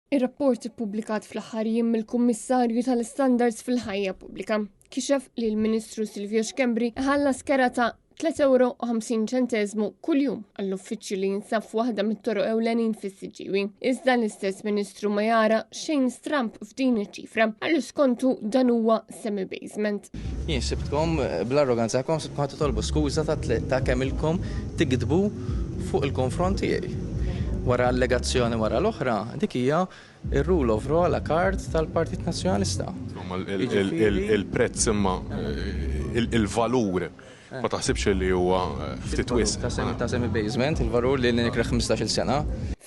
Ir-rapport ippubblikat fl-aħħar jiem mill-Kummissarju tal-Standards fil-Ħajja Pubblika kixef li l-Ministru Silvio Xkembri ħallas kera ta' €3.50 kuljum għall-uffiċċju li jinsab waħda mit-toroq ewlenin fis-Siġġiewi. Iżda l-istess Ministru ma jara xejn stramp f'din iċ-ċifra għallu skontu dan huwa semi-basement. Jien sibtkom bl-arroganza kom sibtkom ħadd tolbu skuża ta' kemm ilkom tikdbu fuq il-konfront tiegħi. Wara allegazzjoni wara l-oħra, dik hija ir-rule of law la kard tal-Partit Nazzjonalista. Il-prezz imma il-valur ma taħsibx li huwa ftit wisq. Ta' semi-basement, il-valur li nikreħ 15-il sena.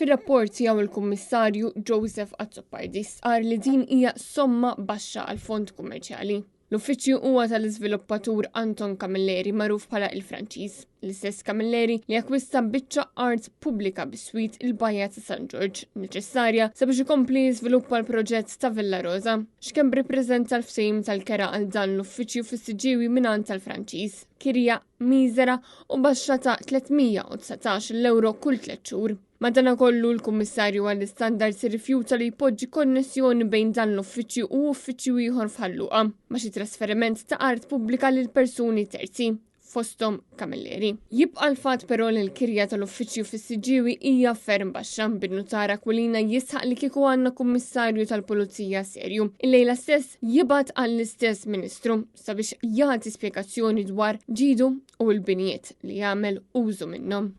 Fir-rapport tiegħu il-Kummissarju Joseph Azzopardis qal li din hija somma baxxa għal fond kummerċjali. L-uffiċċju huwa tal-iżviluppatur Anton Camilleri magħruf bħala il-Franċiż. L-istess Camilleri li akkwista biċċa art pubblika bis-swit il-Bajja ta' San George neċessarja sabiex ikompli jiżviluppa l-proġett ta' Villa Rosa. Xkembri ppreżenta l-ftehim tal-kera għal dan l-uffiċċju fis-Siġġiewi mingħand tal-Franċiż. Kirja miżera u baxxa ta' €319 kull 3 xhur. Madankollu l-Kummissarju għall-Standards irrifjuta li jpoġġi konnessjoni bejn dan l-uffiċċju u uffiċċju ieħor f'Ħalluqa ma' xi trasferiment ta' art pubblika lil persuni terzi fosthom Camilleri. Jibqa' l-fatt però li l-kirja tal-uffiċċju fis-Siġġiewi hija ferm baxxa bin-Notar Aquilina jisħaq li kieku għandna kummissarju tal-Pulizija serju. Il-lejla stess jibgħat għall-istess Ministru sabiex jagħti spjegazzjoni dwar ġidu u l-binijiet li jagħmel użu minnhom.